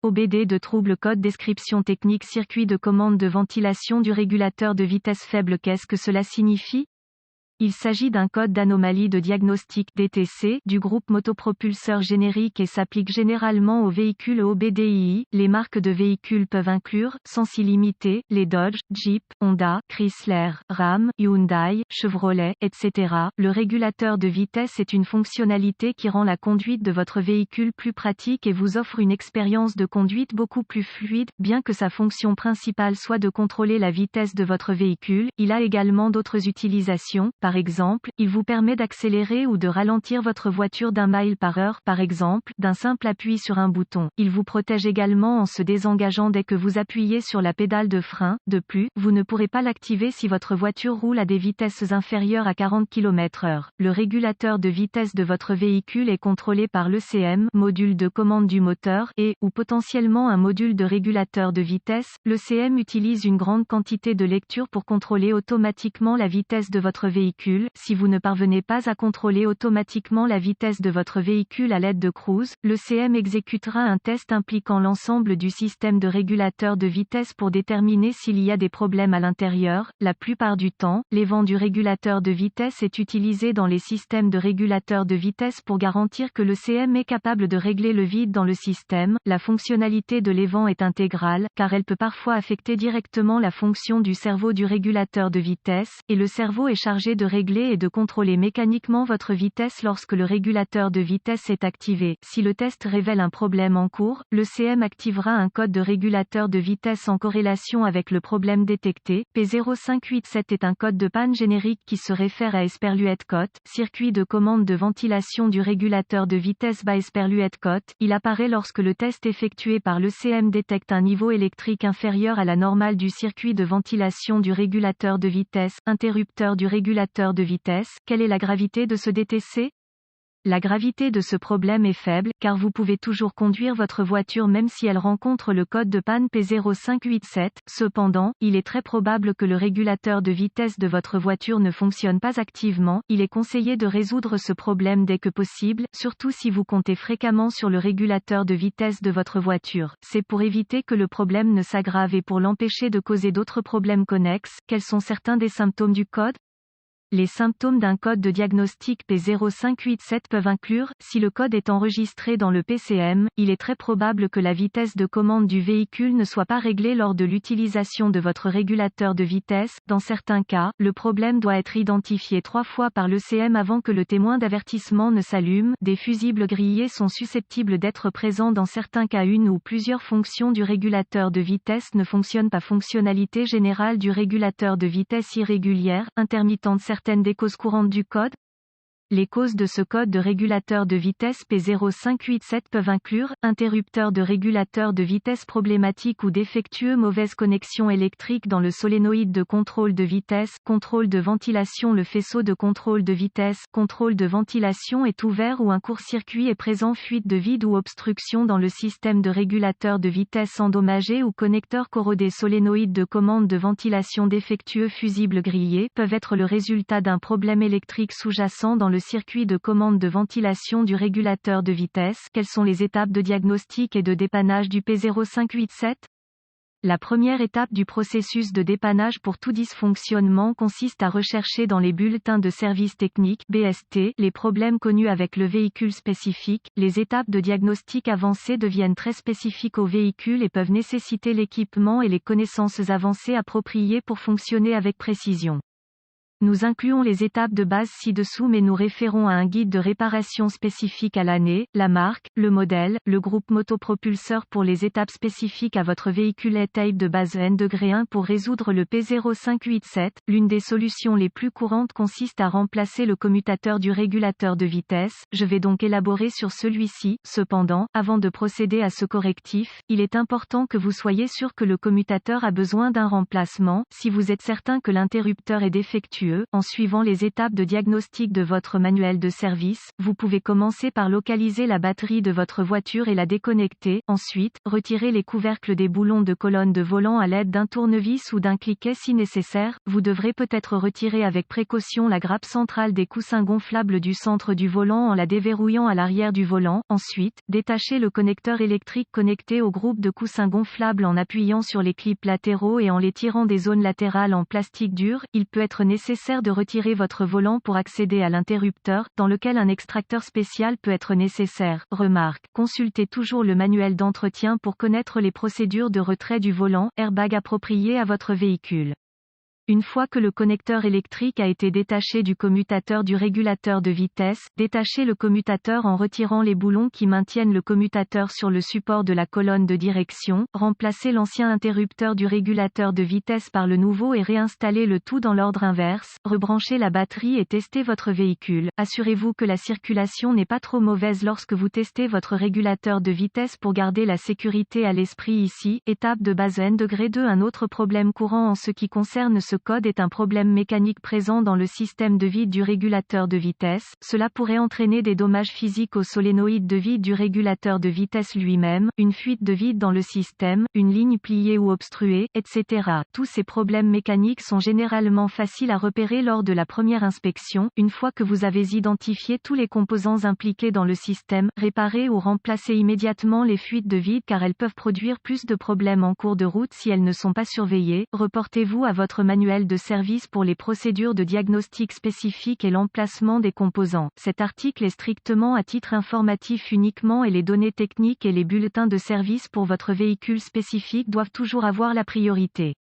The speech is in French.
OBD de trouble code description technique circuit de commande de ventilation du régulateur de vitesse faible. Qu'est-ce que cela signifie? Il s'agit d'un code d'anomalie de diagnostic DTC du groupe motopropulseur générique et s'applique généralement aux véhicules OBDII. Les marques de véhicules peuvent inclure, sans s'y limiter, les Dodge, Jeep, Honda, Chrysler, Ram, Hyundai, Chevrolet, etc. Le régulateur de vitesse est une fonctionnalité qui rend la conduite de votre véhicule plus pratique et vous offre une expérience de conduite beaucoup plus fluide. Bien que sa fonction principale soit de contrôler la vitesse de votre véhicule, il a également d'autres utilisations. Par exemple, il vous permet d'accélérer ou de ralentir votre voiture d'1 mile par heure par exemple, d'un simple appui sur un bouton. Il vous protège également en se désengageant dès que vous appuyez sur la pédale de frein. De plus, vous ne pourrez pas l'activer si votre voiture roule à des vitesses inférieures à 40 km/h. Le régulateur de vitesse de votre véhicule est contrôlé par l'ECM, module de commande du moteur, ou potentiellement un module de régulateur de vitesse. L'ECM utilise une grande quantité de lectures pour contrôler automatiquement la vitesse de votre véhicule. Si vous ne parvenez pas à contrôler automatiquement la vitesse de votre véhicule à l'aide de cruise, l'ECM exécutera un test impliquant l'ensemble du système de régulateur de vitesse pour déterminer s'il y a des problèmes à l'intérieur. La plupart du temps, l'évent du régulateur de vitesse est utilisé dans les systèmes de régulateurs de vitesse pour garantir que l'ECM est capable de régler le vide dans le système. La fonctionnalité de l'évent est intégrale, car elle peut parfois affecter directement la fonction du cerveau du régulateur de vitesse, et le cerveau est chargé de régler et de contrôler mécaniquement votre vitesse lorsque le régulateur de vitesse est activé. Si le test révèle un problème en cours, l'ECM activera un code de régulateur de vitesse en corrélation avec le problème détecté. P0587 est un code de panne générique qui se réfère à Esperluette-Cotte, circuit de commande de ventilation du régulateur de vitesse by Esperluette-Cotte. Il apparaît lorsque le test effectué par l'ECM détecte un niveau électrique inférieur à la normale du circuit de ventilation du régulateur de vitesse, interrupteur du régulateur de vitesse. Quelle est la gravité de ce DTC? La gravité de ce problème est faible, car vous pouvez toujours conduire votre voiture même si elle rencontre le code de panne P0587. Cependant, il est très probable que le régulateur de vitesse de votre voiture ne fonctionne pas activement. Il est conseillé de résoudre ce problème dès que possible, surtout si vous comptez fréquemment sur le régulateur de vitesse de votre voiture. C'est pour éviter que le problème ne s'aggrave et pour l'empêcher de causer d'autres problèmes connexes. Quels sont certains des symptômes du code? Les symptômes d'un code de diagnostic P0587 peuvent inclure, si le code est enregistré dans le PCM, il est très probable que la vitesse de commande du véhicule ne soit pas réglée lors de l'utilisation de votre régulateur de vitesse. Dans certains cas, le problème doit être identifié 3 fois par l'ECM avant que le témoin d'avertissement ne s'allume. Des fusibles grillés sont susceptibles d'être présents dans certains cas. Une ou plusieurs fonctions du régulateur de vitesse ne fonctionnent pas. Fonctionnalité générale du régulateur de vitesse irrégulière, intermittente. Certaines des causes courantes du code. Les causes de ce code de régulateur de vitesse P0587 peuvent inclure, interrupteur de régulateur de vitesse problématique ou défectueux, mauvaise connexion électrique dans le solénoïde de contrôle de vitesse, contrôle de ventilation. Le faisceau de contrôle de vitesse, contrôle de ventilation est ouvert ou un court-circuit est présent, fuite de vide ou obstruction dans le système de régulateur de vitesse endommagé ou connecteur corrodé. Solénoïde de commande de ventilation défectueux, fusibles grillés, peuvent être le résultat d'un problème électrique sous-jacent dans le circuit de commande de ventilation du régulateur de vitesse. Quelles sont les étapes de diagnostic et de dépannage du P0587? La première étape du processus de dépannage pour tout dysfonctionnement consiste à rechercher dans les bulletins de service technique (BST) les problèmes connus avec le véhicule spécifique. Les étapes de diagnostic avancées deviennent très spécifiques au véhicule et peuvent nécessiter l'équipement et les connaissances avancées appropriées pour fonctionner avec précision. Nous incluons les étapes de base ci-dessous mais nous référons à un guide de réparation spécifique à l'année, la marque, le modèle, le groupe motopropulseur pour les étapes spécifiques à votre véhicule. Étape de base N-1 pour résoudre le P0587. L'une des solutions les plus courantes consiste à remplacer le commutateur du régulateur de vitesse. Je vais donc élaborer sur celui-ci. Cependant, avant de procéder à ce correctif, il est important que vous soyez sûr que le commutateur a besoin d'un remplacement. Si vous êtes certain que l'interrupteur est défectueux, vertueux. En suivant les étapes de diagnostic de votre manuel de service, vous pouvez commencer par localiser la batterie de votre voiture et la déconnecter. Ensuite, retirez les couvercles des boulons de colonne de volant à l'aide d'un tournevis ou d'un cliquet si nécessaire. Vous devrez peut-être retirer avec précaution la grappe centrale des coussins gonflables du centre du volant en la déverrouillant à l'arrière du volant. Ensuite, détachez le connecteur électrique connecté au groupe de coussins gonflables en appuyant sur les clips latéraux et en les tirant des zones latérales en plastique dur. Il peut être nécessaire de retirer votre volant pour accéder à l'interrupteur, dans lequel un extracteur spécial peut être nécessaire. Remarque: consultez toujours le manuel d'entretien pour connaître les procédures de retrait du volant, airbag approprié à votre véhicule. Une fois que le connecteur électrique a été détaché du commutateur du régulateur de vitesse, détachez le commutateur en retirant les boulons qui maintiennent le commutateur sur le support de la colonne de direction, remplacez l'ancien interrupteur du régulateur de vitesse par le nouveau et réinstallez le tout dans l'ordre inverse, rebranchez la batterie et testez votre véhicule. Assurez-vous que la circulation n'est pas trop mauvaise lorsque vous testez votre régulateur de vitesse pour garder la sécurité à l'esprit ici. Étape de base N degré 2. Un autre problème courant en ce qui concerne ce code est un problème mécanique présent dans le système de vide du régulateur de vitesse. Cela pourrait entraîner des dommages physiques au solénoïde de vide du régulateur de vitesse lui-même, une fuite de vide dans le système, une ligne pliée ou obstruée, etc. Tous ces problèmes mécaniques sont généralement faciles à repérer lors de la première inspection. Une fois que vous avez identifié tous les composants impliqués dans le système, réparez ou remplacez immédiatement les fuites de vide car elles peuvent produire plus de problèmes en cours de route si elles ne sont pas surveillées. Reportez-vous à votre manuel de service pour les procédures de diagnostic spécifiques et l'emplacement des composants. Cet article est strictement à titre informatif uniquement et les données techniques et les bulletins de service pour votre véhicule spécifique doivent toujours avoir la priorité.